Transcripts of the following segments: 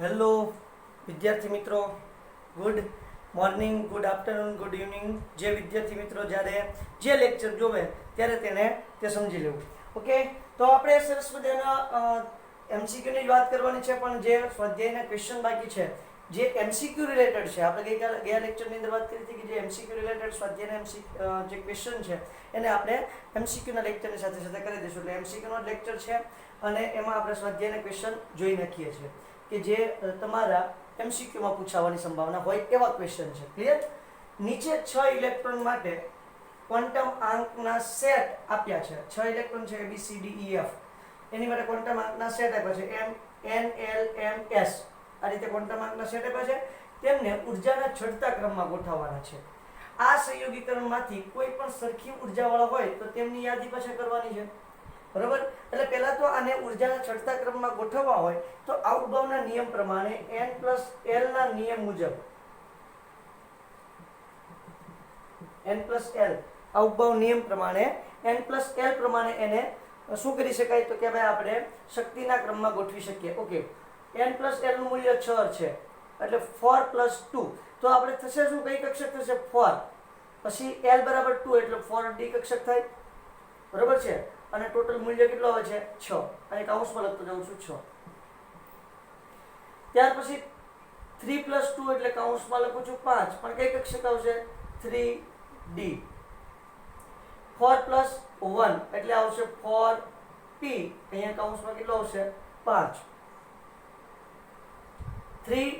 Hello વિદ્યાર્થી મિત્રો, good morning, good afternoon, good evening. જે વિદ્યાર્થી મિત્રો જ્યારે જે લેક્ચર જોવે ત્યારે તેને તે સમજી લેવું. ઓકે, તો આપણે સરસ મજાના એમસીક્યુની વાત કરવાની છે, પણ જે સ્વાધ્યાયના ક્વેશ્ચન બાકી છે જે એમસીક્યુ રિલેટેડ છે. આપણે ગયા લેક્ચરની અંદર વાત કરી હતી કે જે એમસીક્યુ રિલેટેડ સ્વાધ્યાયના જે ક્વેશ્ચન છે એને આપણે એમસીક્યુના લેક્ચરની સાથે સાથે કરી દઈશું. એટલે એમસીક્યુનો લેક્ચર છે અને એમાં આપણે સ્વાધ્યાયના ક્વેશ્ચન જોઈ નાખીએ છીએ કે જે તમારા એમસીક્યુમાં પૂછાવાની સંભાવના હોય એવા ક્વેશ્ચન છે. ક્લિયર? નીચે 6 ઇલેક્ટ્રોન માટે ક્વોન્ટમ આંકના સેટ આપ્યા છે. 6 ઇલેક્ટ્રોન છે A B C D E F. એની માટે ક્વોન્ટમ આંકના સેટ આપ્યા છે M N L M S. આ રીતે ક્વોન્ટમ આંકના સેટ આપ્યા છે. તેમને ઉર્જાના ચડતા ક્રમમાં ગોઠવવાના છે. આ સંયોગીકરણમાંથી કોઈ પણ સરખી ઉર્જાવાળા હોય તો તેમની યાદી પાછા કરવાની છે. બરોબર? એટલે પહેલા તો આને ઉર્જાના ચડતા ક્રમમાં ગોઠવવા હોય તો આઉટબાઉના નિયમ પ્રમાણે n+l ના નિયમ મુજબ n+l આઉટબાઉ નિયમ પ્રમાણે n+l પ્રમાણે એને શું કરી શકાય તો કે ભાઈ આપણે શક્તિના ક્રમમાં ગોઠવી શકીએ. ઓકે, n+l નું મૂલ્ય 6 છે એટલે 4 + 2 તો આપણે થશે શું, કઈ કક્ષક થશે? 4. પછી l બરાબર 2 એટલે 4d કક્ષક થાય. બરોબર છે? અને ટોટલ મૂલ્ય કેટલો આવે છે? 6. અને કૌંસમાં લખતો જાઉં છું 6. ત્યાર પછી 3 + 2 એટલે કૌંસમાં લખું છું 5, પણ કઈ કક્ષક આવશે? 3d. 4 + 1 એટલે આવશે 4p, અહીંયા કૌંસમાં કેટલો આવશે? 5. 3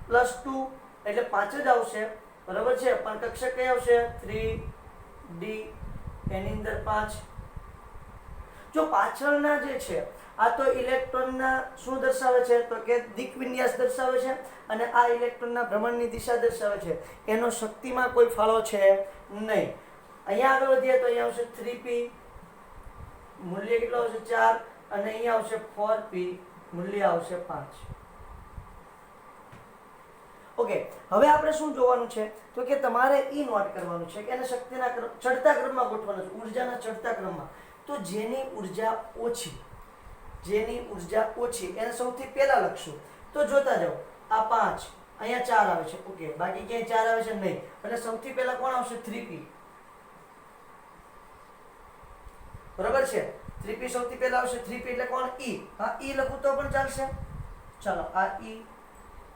+ 2 એટલે 5 જ આવશે. બરાબર છે? પણ કક્ષક કઈ આવશે? 3d, એની અંદર 5. જો પાછળના જે છે આ તો ઇલેક્ટ્રોનના શું દર્શાવે છે તો કે દિક વિન્યાસ દર્શાવે છે અને આ ઇલેક્ટ્રોનના ભ્રમણની દિશા દર્શાવે છે. એનો શક્તિમાં કોઈ ફાળો છે નહીં. અહીંયા આગળ વધીએ તો અહીંયા આવશે 3p, મૂલ્ય કેટલો આવશે? 4, અને અહીંયા આવશે 4p, મૂલ્ય આવશે 5. ઓકે, હવે આપણે શું જોવાનું છે તો કે તમારે ઈ નોટ કરવાનું છે કે એને શક્તિના ચડતા ક્રમમાં ગોઠવવાનું છે, ઉર્જાના ચડતા ક્રમમાં. તો જેની ઉર્જા ઓછી એને સૌથી પહેલા લખશું. તો જોતા જાઓ, આ 5, અહીંયા 4 આવે છે. ઓકે, બાકી ક્યાંય 4 આવે છે નહીં, એટલે સૌથી પહેલા કોણ આવશે? 3p. બરાબર છે? 3p સૌથી પહેલા આવશે. 3p એટલે કોણ? E. હા, E લખું તો પણ ચાલશે. ચાલો, આ E,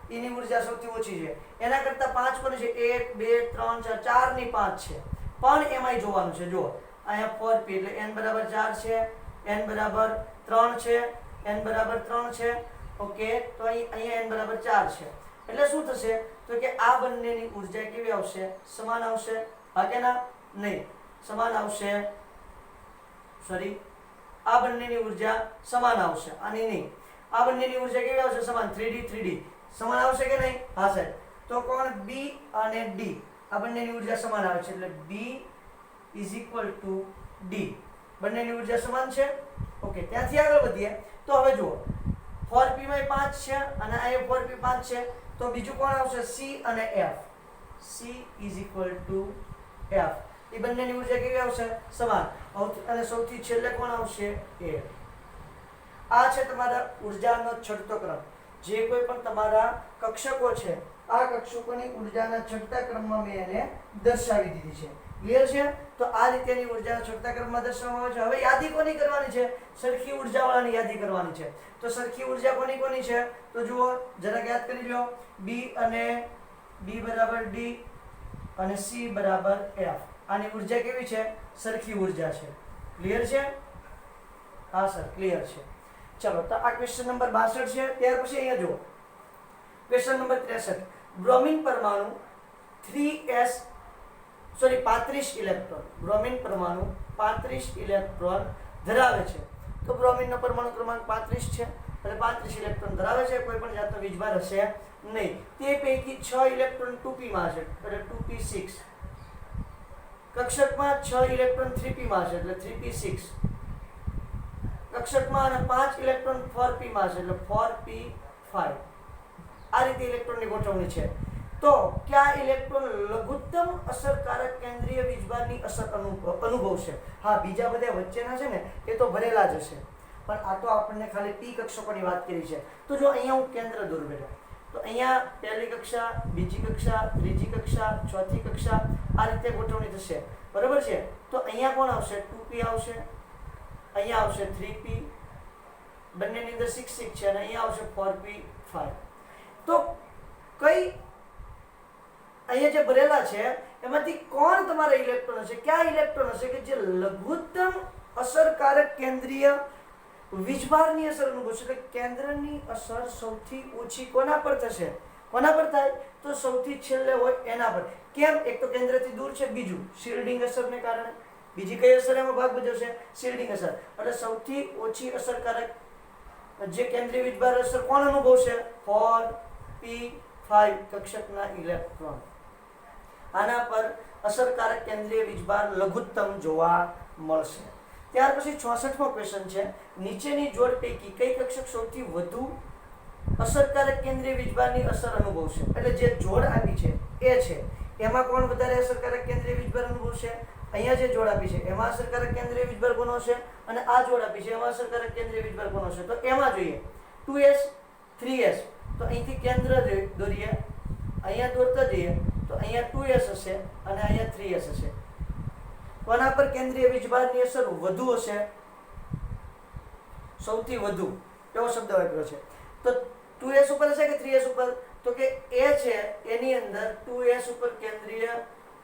એની ઉર્જા સૌથી ઓછી છે. એના કરતા 5 પણ છે. 1 2 3 4 ની 5 છે, પણ એમાંય જોવાનું છે. જો અહીંયા 4p એટલે n બરાબર 4 છે, n બરાબર 3 છે, n બરાબર 3 છે. ઓકે, તો અહીંયા n બરાબર 4 છે. એટલે શું થશે તો કે આ બંનેની ઉર્જા કેવી આવશે? સમાન આવશે. ભાગ્યાના નહીં, સમાન આવશે. સોરી, આ બંનેની ઉર્જા સમાન આવશે, આની નહીં. આ બંનેની ઉર્જા કેવી આવશે? સમાન. 3d સમાન આવશે કે નહીં? હા સાહેબ. તો કોણ? b અને d, આ બંનેની ઉર્જા સમાન આવે છે એટલે b = d. બંનેની ઉર્જા સમાન છે. ઓકે, ત્યાંથી આગળ વધીએ તો હવે જુઓ, 4p માં 5 છે અને આ 4p 5 છે, તો બીજું કોણ આવશે? c અને f. c = f. એ બંનેની ઉર્જા કેવી આવશે? સમાન. અને સૌથી છેલ્લે કોણ આવશે? a. આ છે તમારા ઉર્જાનો ચડતો ક્રમ. જે કોઈ પણ તમારા કક્ષકો છે આ કક્ષકોની ઉર્જાના ચડતા ક્રમમાં મેં એને દર્શાવી દીધી છે. ક્લિયર છે? તો આ રીતેની ઉર્જાના ચડતા ક્રમમાં દર્શાવવામાં આવે છે. હવે યાદી કોની કરવાની છે? સરખી ઉર્જાવાળાની યાદી કરવાની છે. તો સરખી ઉર્જા કોની છે તો જુઓ, જરા યાદ કરી લો. b અને d બરાબર d અને c બરાબર f. આની ઉર્જા કેવી છે? સરખી ઉર્જા છે. ક્લિયર છે? હા સર, ક્લિયર છે. ચલો, તો આ ક્વેશ્ચન નંબર 62 છે. ત્યાર પછી અહીંયા જુઓ, ક્વેશ્ચન નંબર 63. બ્રોમિન પરમાણુ 35 ઇલેક્ટ્રોન, બ્રોમિન પરમાણુ 35 ઇલેક્ટ્રોન ધરાવે છે. તો બ્રોમિનનો પરમાણુ ક્રમાંક 35 છે એટલે 35 ઇલેક્ટ્રોન ધરાવે છે. કોઈ પણ જાતનો વીજભાર હશે નહીં. તે પૈકી 6 ઇલેક્ટ્રોન 2p માં હશે એટલે 2p6. કક્ષકમાં 6 ઇલેક્ટ્રોન 3p માં હશે એટલે 3p6. કક્ષકમાં અને 5 ઇલેક્ટ્રોન 4p માં છે એટલે 4p5. આ રીતે ઇલેક્ટ્રોનની ગોઠવણી છે. તો કયા ઇલેક્ટ્રોન લઘુત્તમ અસરકારક કેન્દ્રીય વીજભારની અસર અનુભવશે? હા, બીજા બધા વચ્ચેના છે ને એ તો ભરેલા જ હશે. પણ આ તો આપણને ખાલી પી કક્ષકોની વાત કરી છે. તો જો અહીંયા હું કેન્દ્ર દોર બેટા, તો અહીંયા પહેલી કક્ષા, બીજી કક્ષા, ત્રીજી કક્ષા, ચોથી કક્ષા, આ રીતે ગોઠવણી થશે, બરાબર છે. તો અહીંયા કોણ આવશે? 2p આવશે, અહીંયા આવશે 3p, બંનેની અંદર 6 6 છે, અને અહીંયા આવશે 4p 5. તો કઈ અહીંયા જે ભરેલા છે એમાંથી કોણ તમારા ઇલેક્ટ્રોન હશે? કયા ઇલેક્ટ્રોન હશે કે જે લઘુત્તમ અસરકારક કેન્દ્રીય વીજભારની અસર અનુભવશે? એટલે કેન્દ્રની અસર સૌથી ઓછી કોના પર થશે? કોના પર થાય? તો સૌથી છેલ્લે હોય એના પર. કેમ? એક તો કેન્દ્રથી દૂર છે, બીજું શિલ્ડિંગ અસરને કારણે. બીજી કઈ અસર એમાં ભાગ ભજવશે? શિલ્ડિંગ અસર. એટલે સૌથી ઓછી અસરકારક જે કેન્દ્રીય વીજભાર અસર કોણ અનુભવશે? 4p5 કક્ષકના electron. આના પર અસરકારક કેન્દ્રીય વીજભાર લઘુત્તમ જોવા મળશે. ત્યાર પછી 66મો ક્વેશ્ચન છે, નીચેની જોડ પૈકી કઈ કક્ષક સૌથી વધુ અસરકારક કેન્દ્રીય વીજભારની અસર અનુભવશે? એટલે જે જોડ આપી છે એ છે, એમાં કોણ વધારે અસરકારક કેન્દ્રીય વીજભાર અનુભવશે? અહીંયા જે જોડ આપી છે એમાં અસરકારક કેન્દ્રીય વીજભાર કોનો હશે, અને આ જોડ આપી છે એમાં અસરકારક કેન્દ્રીય વીજભાર કોનો હશે? તો એમાં જોઈએ 2s 3s. તો અહીંથી કેન્દ્ર દોરીએ, અહીંયા દોરતા જઈએ તો અહીંયા 2s હશે અને અહીંયા 3s હશે. કોના પર કેન્દ્રીય વીજભારની અસર વધુ હશે? સૌથી વધુ એવો શબ્દ વાપર્યો છે. તો 2s ઉપર હશે કે 3s ઉપર? તો કે એ છે એની અંદર 2s ઉપર કેન્દ્રીય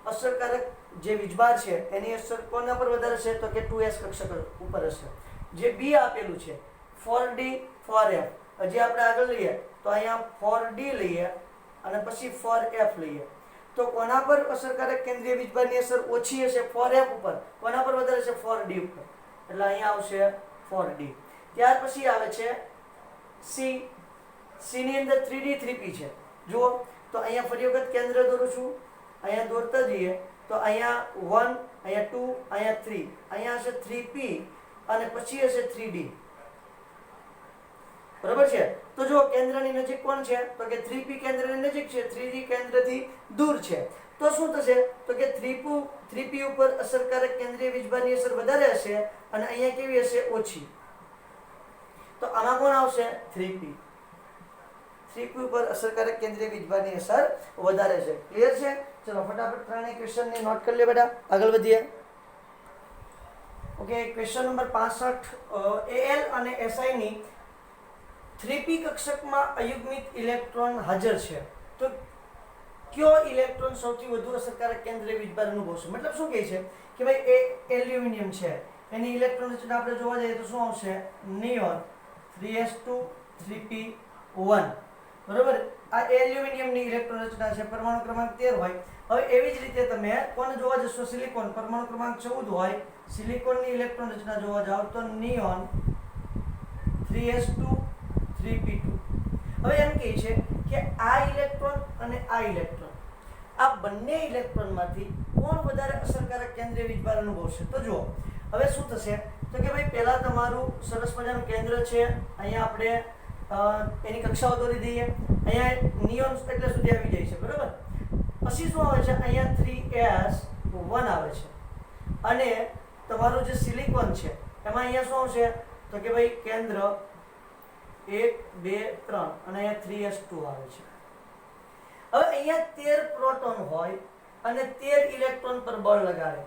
અસરકારક જે વીજભાર છે એની અસર કોના પર વધારે છે? તો કે 2s કક્ષક ઉપર હશે. જે બી આપેલું છે 4d 4f, હજી આપણે આગળ લઈએ તો અહીંયા 4d લઈએ અને પછી 4f લઈએ. તો કોના પર અસરકારક કેન્દ્રીય વીજભારની અસર ઓછી હશે? 4f ઉપર. કોના પર વધારે છે? 4d ઉપર. એટલે અહીંયા આવશે 4d. ત્યાર પછી આવે છે c. c ની અંદર 3d 3p છે. જુઓ તો અહીંયા ફરી વખત કેન્દ્ર દોરું છું, અહીંયા દોરતા જઈએ તો અહીંયા 1, અહીંયા 2, અહીંયા 3, અહીંયા હશે 3p અને પછી હશે 3d. બરાબર છે. તો જો કેન્દ્રની નજીક કોણ છે? તો કે 3p કેન્દ્રની નજીક છે, 3d કેન્દ્રથી દૂર છે. તો શું થશે? તો કે 3p ઉપર અસરકારક કેન્દ્રીય વીજભારની અસર વધારે હશે અને અહીંયા કેવી હશે? ઓછી. તો આમાં કોણ આવશે? 3p. 3p ઉપર અસરકારક કેન્દ્રીય વીજભારની અસર વધારે છે. ક્લિયર છે? ચલો ફટાફટ ત્રણેય ક્વેશ્ચનને નોટ કરી લે બેટા, આગળ વધીએ. Okay, question number 65. Al અને Si ની 3p કક્ષકમાં અયુગ્મિત ઇલેક્ટ્રોન હાજર છે. તો કયો ઇલેક્ટ્રોન સૌથી વધુ અસરકારક કેન્દ્રીય વીજભાર અનુભવશે? મતલબ શું કહે છે કે ભાઈ એ એલ્યુમિનિયમ છે, એની ઇલેક્ટ્રોન રચના આપણે જોવા જઈએ તો શું આવશે? Neon 3s2 3p1. બરોબર. આ એલ્યુમિનિયમની ઇલેક્ટ્રોન રચના છે, પરમાણુ ક્રમાંક 13 હોય. હવે એવી જ રીતે તમે કોણ જોવા જશો? સિલિકોન, પરમાણુ ક્રમાંક 14 હોય. સિલિકોનની ઇલેક્ટ્રોન રચના જોવા જાવ તો નિયોન 3s2 3p2. હવે એમ કહે છે કે આ ઇલેક્ટ્રોન અને આ ઇલેક્ટ્રોન, આ બંને ઇલેક્ટ્રોનમાંથી કોણ વધારે અસરકારક કેન્દ્રીય વીજભાર અનુભવશે? તો જુઓ હવે શું થશે તો કે ભાઈ પહેલા તમારું સરસ મજાનું કેન્દ્ર છે, અહીંયા આપણે એની કક્ષાઓ દોરી દઈએ. અહીંયા નિયોન એટલે સુધી આવી જાય છે, બરાબર. પછી શું આવે છે? અહીંયા 3s1 આવે છે અને તમારું જે સિલિકોન છે એમાં અહીંયા શું આવશે? તો કે ભાઈ કેન્દ્ર 1 2 3 અને અહીંયા 3s2 આવે છે. હવે અહીંયા 13 પ્રોટોન હોય અને 13 ઇલેક્ટ્રોન પર બળ લગાડે.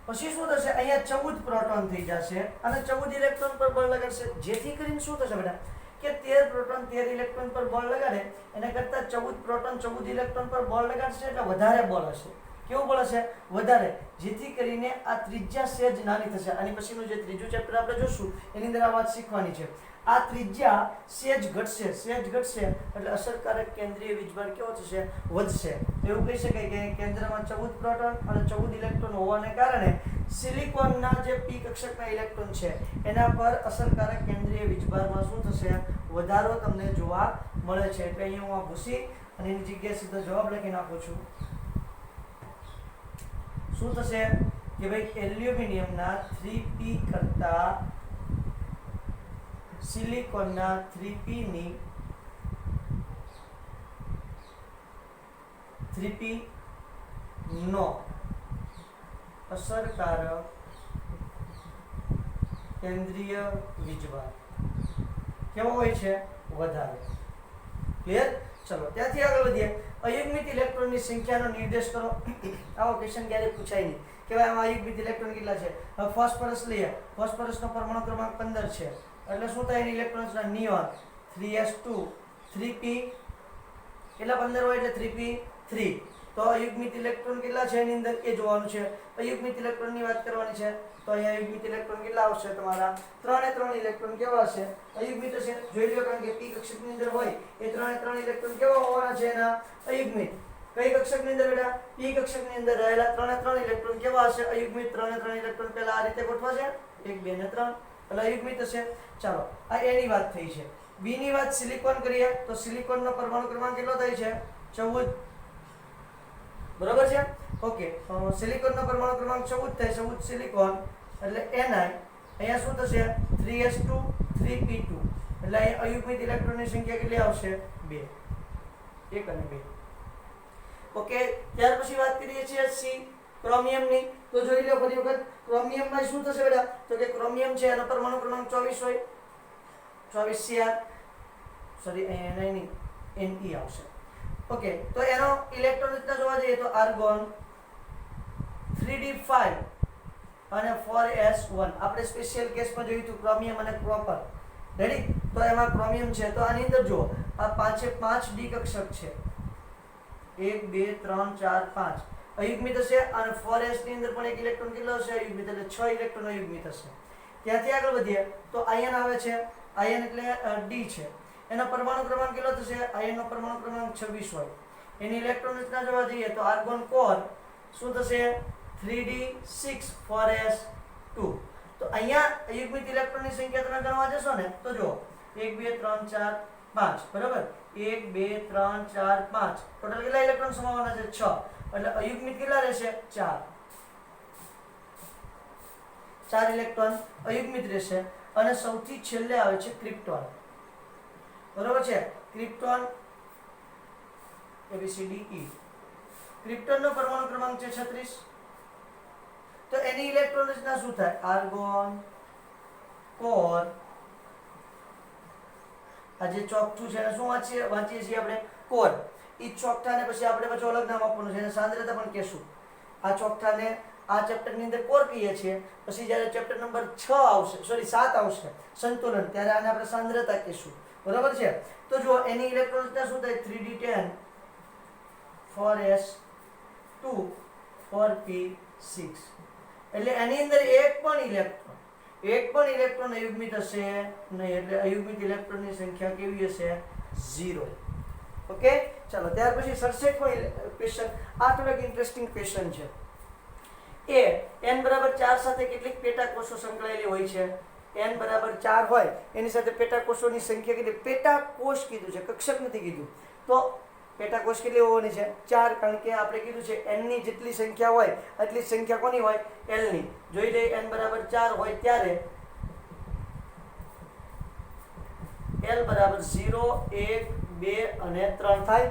પછી શું થશે? અહીંયા 14 પ્રોટોન થઈ જશે અને 14 ઇલેક્ટ્રોન પર બળ લગાડશે. જેથી કરીને શું થશે બેટા કે 13 પ્રોટોન 13 ઇલેક્ટ્રોન પર બળ લગાડે એના કરતાં 14 પ્રોટોન 14 ઇલેક્ટ્રોન પર બળ લગાડશે એટલે વધારે બળ હશે. કેવું બળ હશે? વધારે. જેથી કરીને આ ત્રિજ્યા સેજ નાની થશે. આની પછીનું જે ત્રીજું ચેપ્ટર આપણે જોશું એની અંદર આ વાત શીખવાની છે. આ ત્રિજ્યા સેજ ઘટશે એટલે અસરકારક કેન્દ્રીય વીજભાર કેવો થશે? વધશે. એવું કહી શકાય કે કેન્દ્રમાં 14 પ્રોટોન અને 14 ઇલેક્ટ્રોન હોવાને કારણે સિલિકોનના જે p કક્ષકના ઇલેક્ટ્રોન છે એના પર અસરકારક કેન્દ્રીય વીજભારમાં શું થશે? વધારો તમને જોવા મળે છે. એટલે અહીંયા હું આ ભૂસી અને એની જગ્યાએ સીધો જવાબ લખી નાખું છું. શું થશે કે ભાઈ એલ્યુમિનિયમના 3p કરતા સિલિકોનના 3p ની 3p નો અસરકારક કેન્દ્રીય વીજભાર કેવો હોય છે? વધારે. ક્લિયર? ચલો ત્યાંથી આગળ વધીએ. અયુગ્મિત ઇલેક્ટ્રોનની સંખ્યાનો નિર્દેશ કરો. આવો ક્વેશ્ચન ક્યારેય પૂછાય નહીં કે ભાઈ આમાં અયુગ્મિત ઇલેક્ટ્રોન કેટલા છે. હવે ફોસ્ફરસ લઈએ. ફોસ્ફરસનો પરમાણુ ક્રમાંક 15 છે. એટલે શું થાય? એની ઇલેક્ટ્રોન્સના નિયોન 3s2 3p કેટલા 15 હોય એટલે 3p3. તો અયુગ્મિત ઇલેક્ટ્રોન કેટલા છે એની અંદર એ જોવાનું છે. અયુગ્મિત ઇલેક્ટ્રોનની વાત કરવાની છે. તો અહીંયા અયુગ્મિત ઇલેક્ટ્રોન કેટલા આવશે તમારા? 3 એ 3 ઇલેક્ટ્રોન કેવા હશે? અયુગ્મિત હશે. જોઈ લો કારણ કે p કક્ષકની અંદર હોય એ 3 એ 3 ઇલેક્ટ્રોન કેવા હોવાના છે એના? અયુગ્મિત. કઈ કક્ષકની અંદર બેટા? p કક્ષકની અંદર રહેલા 3 એ 3 ઇલેક્ટ્રોન કેવા હશે? અયુગ્મિત. 3 એ 3 ઇલેક્ટ્રોન પહેલા આ રીતે ગોઠવાશે 1 2 ને 3 એટલે અયુગ્મિત હશે. ચાલો આ એની વાત થઈ છે. b ની વાત સિલિકોન કરીએ તો સિલિકોનનો પરમાણુ ક્રમાંક કેટલો થાય છે? 14. બરાબર છે? ઓકે. સિલિકોનનો પરમાણુ ક્રમાંક 14 થાય. 14 સિલિકોન એટલે ni. અહીંયા શું થશે? 3s2 3p2 એટલે અહીંયા અયુગ્મિત ઇલેક્ટ્રોનની સંખ્યા કેટલી આવશે? 2. 1 અને 2. ઓકે. ત્યાર પછી વાત કરીએ છીએ c ક્રોમિયમની. તો જોઈ લો ફરી વખત ક્રોમિયમમાં શું થશે બેટા? તો કે ક્રોમિયમ છે એનો પરમાણુ ક્રમાંક 24 હોય. 24 Cr સોરી નહીં Ne આવશે. ઓકે. તો એનો ઇલેક્ટ્રોન રચના જોવા જઈએ તો આર્ગોન 3d5 અને 4s1. આપણે સ્પેશિયલ કેસમાં જોયું હતું ક્રોમિયમ અને કોપર. રેડી? તો એમાં ક્રોમિયમ છે તો આની અંદર જો આ 5 ડી કક્ષક છે. 1 2 3 4 5 અયુગ્મિત હશે અને 4s ની અંદર પણ એક ઇલેક્ટ્રોન કેટલો હશે? અયુગ્મિત. એટલે 6 ઇલેક્ટ્રોન અયુગ્મિત હશે. ત્યાંથી આગળ વધીએ તો આયન આવે છે. આયન એટલે ડી છે. એનો પરમાણુ ક્રમાંક કેટલો થશે? આયનનો પરમાણુ ક્રમાંક 26 હોય. એની ઇલેક્ટ્રોન રચના જોવા જઈએ તો આર્ગોન કોર શું થશે? 3d6 4s2. તો અહીંયા અયુગ્મિત ઇલેક્ટ્રોનની સંખ્યા તમે ગણવા જશો ને તો જો 1 2 3 4 5 બરાબર. 1 2 3 4 5 ટોટલ કેટલા ઇલેક્ટ્રોન સમાવવાના છે? 6. એટલે અયુગ્મિત કેટલા રહેશે? 4. 4 ઇલેક્ટ્રોન અયુગ્મિત રહેશે. અને સૌથી છેલ્લે આવે છે ક્રિપ્ટોન. બરોબર છે? Krypton ABCDE. ક્રિપ્ટોનનો પરમાણુ ક્રમાંક છે 36. તો એની ઇલેક્ટ્રોન રચના શું થાય? આર્ગોન કોર આ જે ચોકઠું છે એને શું વાંચીએ છીએ આપણે? કોર. એ ચોકઠાને પછી આપણે પાછું અલગ નામ આપવાનું છે. એને સાંદ્રતા પણ કહેશું. આ ચોકઠાને આ ચેપ્ટરની અંદર કોર કહીએ છીએ. પછી જ્યારે ચેપ્ટર નંબર 6 આવશે સોરી 7 આવશે સંતુલન ત્યારે આને આપણે સાંદ્રતા કહીશું. બરાબર છે? તો જો એની ઇલેક્ટ્રોન રચના શું થાય? 3d10 4s2 4p6. એટલે એની અંદર એક પણ ઇલેક્ટ્રોન અયુગ્મિત હશે નહીં. એટલે અયુગ્મિત ઇલેક્ટ્રોનની સંખ્યા કેવી હશે? 0. ઓકે. ચાલો ત્યાર પછી 67મો ક્વેશ્ચન. આ થોડોક ઇન્ટરેસ્ટિંગ ક્વેશ્ચન છે. n બરાબર 4 સાથે કેટલીક પેટા કોષો સંકળાયેલી હોય છે? n બરાબર 4 હોય એની સાથે પેટા કોષોની સંખ્યા કેટલી? પેટા કોષ કીધું છે, કક્ષક નથી કીધું. તો પેટા કોષ કેટલી હોવાની છે? 4. કારણ કે આપણે કીધું છે n ની જેટલી સંખ્યા હોય એટલી સંખ્યા કોની હોય? l ની. જોઈ લઈએ n બરાબર 4 હોય ત્યારે l બરાબર 0 1 2 અને 3 થાય.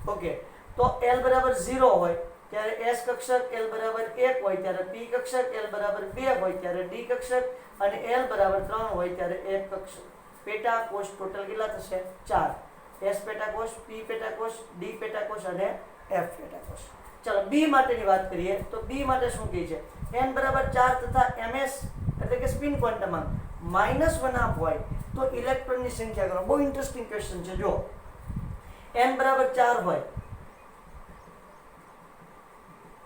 ઓકે. તો l બરાબર 0 હોય ત્યારે s કક્ષક, l બરાબર 1 હોય ત્યારે p કક્ષક, l બરાબર 2 હોય ત્યારે d કક્ષક અને l બરાબર 3 હોય ત્યારે f કક્ષક. પેટા કોષ ટોટલ કેટલા થશે? 4. s પેટા કોષ, p પેટા કોષ, d પેટા કોષ અને f પેટા કોષ. ચલો b માટેની વાત કરીએ તો b માટે શું કહે છે? n બરાબર 4 તથા ms એટલે કે સ્પિન ક્વોન્ટમ -1/2 હોય તો ઇલેક્ટ્રોનની સંખ્યા કરો. બહુ ઇન્ટરેસ્ટિંગ ક્વેશ્ચન છે. જો n બરાબર 4 હોય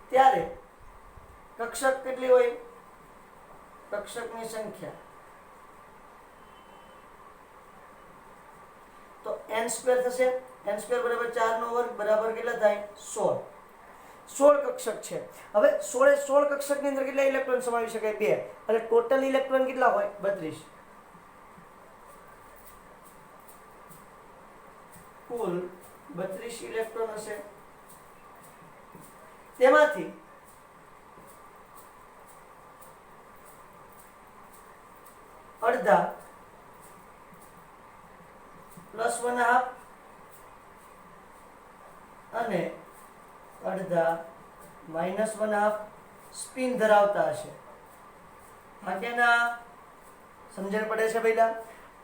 ત્યારે કક્ષક કેટલી હોય? કક્ષકની સંખ્યા તો n² થશે. n² બરાબર 4 નો વર્ગ બરાબર કેટલા થાય? 16. 16 કક્ષક છે. હવે 16 કક્ષકની અંદર કેટલા ઇલેક્ટ્રોન સમાવી શકાય? 2. એટલે ટોટલ ઇલેક્ટ્રોન કેટલા હોય? 32. કુલ 32 ઇલેક્ટ્રોન હશે. તેમાંથી અડધા +1/2 અને અડધા -1/2 સ્પિન ધરાવતા હશે. બાકીના સમજણ પડે છે પહેલા?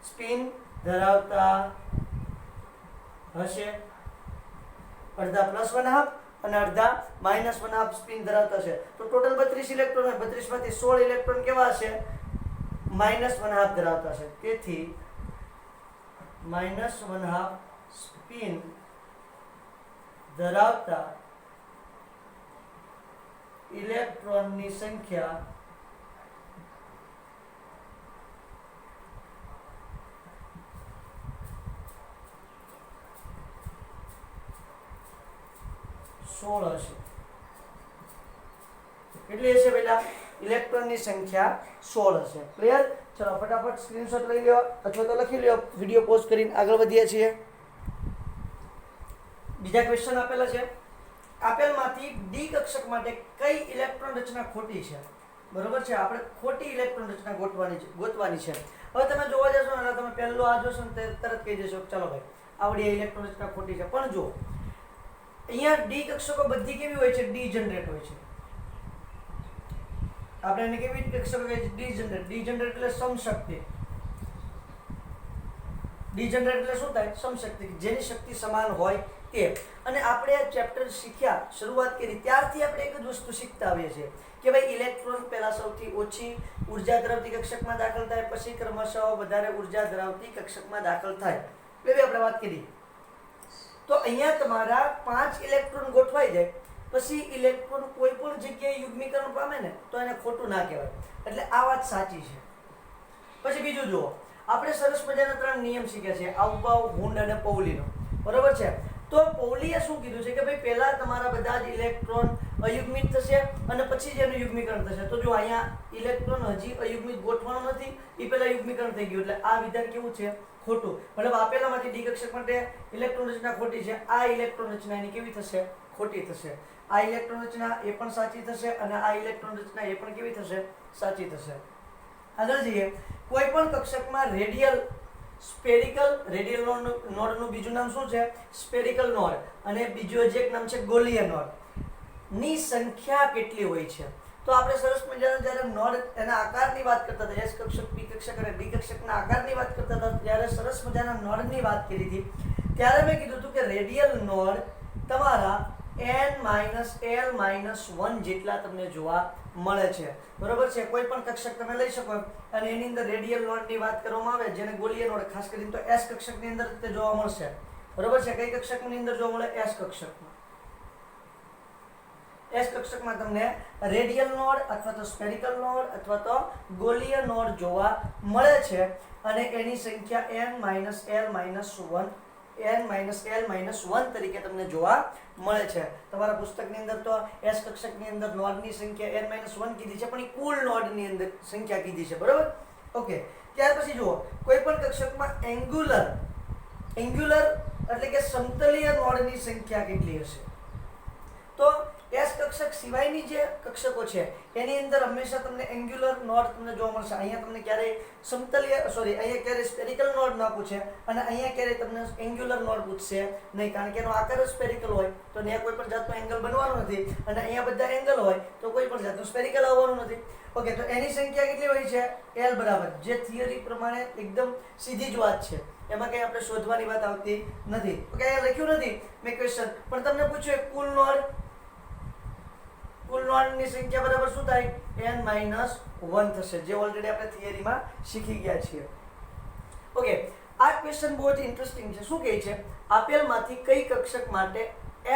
સ્પિન ધરાવતા હશે, અડધા +1/2 અને અડધા -1/2 સ્પિન ધરાવતા છે. તો ટોટલ 32 ઇલેક્ટ્રોન હોય. 32 માંથી 16 ઇલેક્ટ્રોન કેવા હશે? -1/2 ધરાવતા છે. તેથી -1/2 સ્પિન ધરાવતા ઇલેક્ટ્રોનની સંખ્યા સોળ હશે. કેટલી હશે બેટા? ઇલેક્ટ્રોનની સંખ્યા 16 હશે. ક્લિયર? ચલો ફટાફટ સ્ક્રીનશોટ લઈ લો અથવા તો લખી લો. વિડીયો પોઝ કરીને આગળ વધીએ છીએ. બીજા ક્વેશ્ચન આપેલા છે. આપેલમાંથી ડી કક્ષક માટે કઈ ઇલેક્ટ્રોન રચના ખોટી છે? બરોબર છે. આપણે ખોટી ઇલેક્ટ્રોન રચના ગોતવાની છે. હવે તમે જોવા જશો ને, તમે પહેલો આ જોશો ને તરત કહી દેશો ચાલો ભાઈ આવડી ઇલેક્ટ્રોન રચના ખોટી છે. પણ જો અહીંયા ડી કક્ષકો બધી કેવી હોય છે? ડીજનરેટ હોય છે. આપણે એને કેવી કક્ષકો કહીએ છીએ? ડીજનરેટ. ડીજનરેટ એટલે સમશક્તિ. ડીજનરેટ એટલે શું થાય? સમશક્તિ, જેની શક્તિ સમાન હોય તે. અને આપણે આ ચેપ્ટર શીખ્યા, શરૂઆત કરી ત્યારથી આપણે એક જ વસ્તુ શીખતા આવીએ છીએ કે ભાઈ ઇલેક્ટ્રોન પહેલા સૌથી ઓછી ઉર્જા ધરાવતી કક્ષકમાં દાખલ થાય, પછી ક્રમશઃ વધારે ઉર્જા ધરાવતી કક્ષકમાં દાખલ થાય. એવી આપણે વાત કરી. તો અહીંયા તમારા 5 ઇલેક્ટ્રોન ગોઠવાઈ જાય પછી ઇલેક્ટ્રોન કોઈ પણ જગ્યાએ યુગ્મીકરણ પામે ને તો એને ખોટું ના કહેવાય. એટલે આ વાત સાચી છે. પછી બીજું જુઓ, આપણે સરસ મજાના 3 નિયમ શીખ્યા છે, આઉપાઉ, હુન્ડ અને પૌલીનો. બરોબર છે. તો પૌલીએ શું કીધું છે કે ભાઈ પહેલા તમારા બધા જ ઇલેક્ટ્રોન અયુગ્મિત થશે અને પછી જ એનું યુગ્મીકરણ થશે. તો જો અહીંયા ઇલેક્ટ્રોન હજી અયુગ્મિત ગોઠવાનો નથી, એ પહેલા યુગ્મીકરણ થઈ ગયું. એટલે આ વિધાન કેવું છે? ખોટું. મતલબ આપેલામાંથી ડી કક્ષક માટે ઇલેક્ટ્રોન રચના ખોટી છે. આ ઇલેક્ટ્રોન રચના એની કેવી થશે? ખોટી થશે. આ ઇલેક્ટ્રોન રચના એ પણ સાચી થશે અને આ ઇલેક્ટ્રોન રચના એ પણ કેવી થશે? સાચી થશે. આગળ જઈએ. કોઈ પણ કક્ષકમાં રેડિયલ સ્પેરિકલ, રેડિયલ નોડનું બીજું નામ શું છે? Spherical node. અને બીજું જે એક નામ છે ગોલીય નોડ. ની સંખ્યા કેટલી હોય છે? તો આપણે સરસ મજાના જ્યારે નોડ એના આકારની વાત કરતા હતા, એસ કક્ષક, પી કક્ષક અને ડી કક્ષકના આકારની વાત કરતા હતા, ત્યારે સરસ મજાના નોડની વાત કરી હતી. ત્યારે મેં કીધું હતું કે રેડિયલ નોડ તમારા n-l-1 જેટલા તમને જોવા મળે છે. બરોબર છે. કોઈ પણ કક્ષક તમે લઈ શકો અને એની અંદર રેડિયલ નોડની વાત કરવામાં આવે, જેને ગોલીય નોડ ખાસ કરીને તો એસ કક્ષકની અંદર તે જોવા મળશે. બરોબર છે. કઈ કક્ષકની અંદર જોવા મળે? એસ કક્ષકમાં. એસ કક્ષકમાં તમને રેડિયલ નોડ અથવા તો સ્ફેરિકલ નોડ અથવા તો ગોલીય નોડ જોવા મળે છે અને એની સંખ્યા n-l-1 તરીકે તમને જોવા મળે છે. તમારા પુસ્તકની અંદર તો એસ કક્ષકની અંદર નોડની સંખ્યા n-1 કીધી છે, પણ એ કુલ નોડની અંદર સંખ્યા કીધી છે. બરોબર? ઓકે. ત્યાર પછી જુઓ, કોઈ પણ કક્ષકમાં એંગ્યુલર એટલે કે સમતલીય નોડની સંખ્યા કેટલી હશે? તો એસ કક્ષક સિવાયની જે કક્ષકો છે એની અંદર હંમેશા તમને એંગ્યુલર નોડ તમને જોવા મળશે. અહીંયા તમને ક્યારેય અહીંયા ક્યારેય સ્પેરિકલ નોડ ના પૂછે અને અહીંયા ક્યારેય તમને એંગ્યુલર નોડ પૂછશે નહીં, કારણ કે એનો આકાર સ્પેરિકલ હોય તો ત્યાં કોઈ પણ જાતનો એંગલ બનવાનો નથી અને અહીંયા બધા એંગલ હોય તો કોઈ પણ જાતનું સ્પેરિકલ આવવાનું નથી. ઓકે. તો એની સંખ્યા કેટલી હોય છે? l બરાબર, જે થિયરી પ્રમાણે એકદમ સીધી જ વાત છે, એમાં કંઈ આપણે શોધવાની વાત આવતી નથી. ઓકે. અહીંયા લખ્યું નથી મેં ક્વેશ્ચન, પણ તમને પૂછ્યું કુલ નોડની સંખ્યા બરાબર શું થાય? n-1 થશે, જે ઓલરેડી આપણે થિયરીમાં શીખી ગયા છીએ. ઓકે. આ ક્વેશ્ચન બહુ જ ઇન્ટરેસ્ટિંગ છે. શું કહે છે? આપેલમાંથી કઈ કક્ષક માટે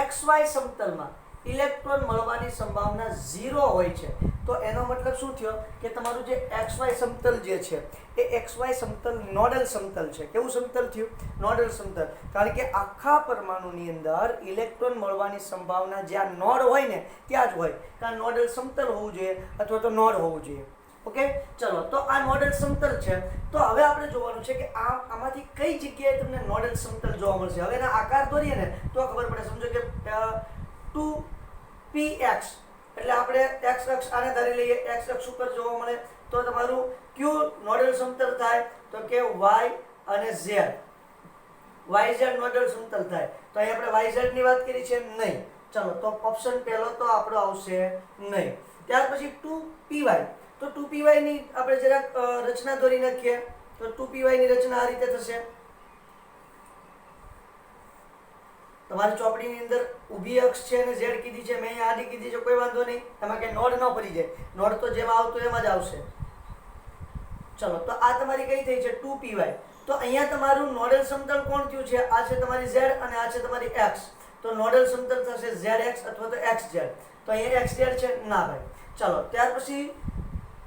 XY સમતલમાં ઇલેક્ટ્રોન મળવાની સંભાવના 0 હોય છે? તો એનો મતલબ શું થયો કે તમારું જે XY સમતલ જે છે એ XY સમતલ નોડલ સમતલ છે. કેવું સમતલ થયું? નોડલ સમતલ. કારણ કે આખા પરમાણુની અંદર ઇલેક્ટ્રોન મળવાની સંભાવના જ્યાં નોડ હોય ને ત્યાં જ હોય. કારણ નોડલ સમતલ હોવું જોઈએ અથવા તો નોડ હોવું જોઈએ. ઓકે. ચલો, તો આ નોડલ સમતલ છે. તો હવે આપણે જોવાનું છે કે આમાંથી કઈ જગ્યાએ તમને નોડલ સમતલ જોવા મળશે. હવે એના આકાર દોરીએ ને તો ખબર પડે. સમજો કે 2px એટલે આપણે x અક્ષ આને ધારી લઈએ, x અક્ષ ઉપર જોવા મળે તો તમારું કયું નોડલ સમતલ થાય? તો કે y અને z. YZ નોડલ સમતલ થાય. તો અહીં આપણે YZ ની વાત કરી છે નહીં. ચલો, તો ઓપ્શન પહેલો તો આપણો આવશે નહીં. ત્યાર પછી 2py. તો તો 2py ની આપણે જરાક રચના દોરી નાખીએ. તો 2py ની રચના આ રીતે થશે. તમારી ચોપડીની અંદર ઊભી અક્ષ છે અને z કીધી છે, મેં અહીંયા આડી કીધી છે, કોઈ વાંધો નહીં, એમાં કે નોડ ન પડી જાય. નોડ તો જેમાં આવતું એમાં જ આવશે. ચલો, તો આ તમારી કઈ થઈ છે 2py. તો અહીંયા તમારું નોડલ સમતલ કોણ થયું છે? આ છે તમારી z અને આ છે તમારી x. તો નોડલ સમતલ થશે zx અથવા તો xz. તો અહીંયા xz છે ના ભાઈ. ચલો, ત્યાર પછી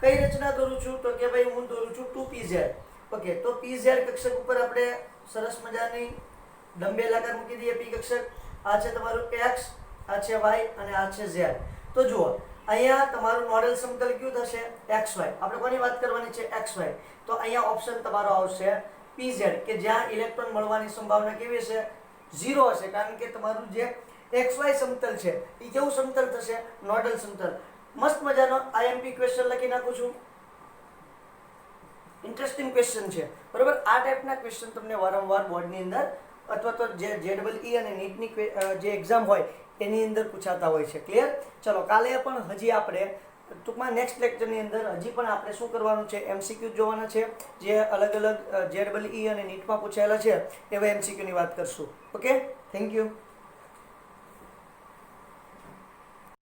કઈ રચના દોરું છું? તો કે ભાઈ હું દોરું છું 2pz. ઓકે, તો pz કક્ષક ઉપર આપણે સરસ મજાની ડંબેલ આકાર મૂકી દઈએ. p કક્ષક, આ છે તમારું x, આ છે y અને આ છે z. તો જુઓ, અહીંયા તમારું નોડલ સમતલ કયું થશે? xy. આપણે કોની વાત કરવાની છે? xy. તો અહીંયા ઓપ્શન તમારો આવશે pz, કે જ્યાં ઇલેક્ટ્રોન મળવાની સંભાવના કેવી હશે? 0 હશે, કારણ કે તમારું જે xy સમતલ છે એ કેવું સમતલ થશે? નોડલ સમતલ. મસ્ત મજાનો IMP ક્વેશ્ચન લખી નાખું છું. ઇન્ટરેસ્ટિંગ ક્વેશ્ચન છે, બરોબર. આ ટાઈપના ક્વેશ્ચન તમને વારંવાર બોર્ડની અંદર અથવા તો જે JEE અને નીટની જે એક્ઝામ હોય એની અંદર પૂછાતા હોય છે. ક્લિયર? ચલો, કાલે પણ હજી આપણે ટૂંકમાં નેક્સ્ટ લેક્ચરની અંદર હજી પણ આપણે શું કરવાનું છે? MCQ જોવાના છે, જે અલગ અલગ JEE અને નીટમાં પૂછાયેલા છે એવા MCQ ની વાત કરશું. Okay, thank you.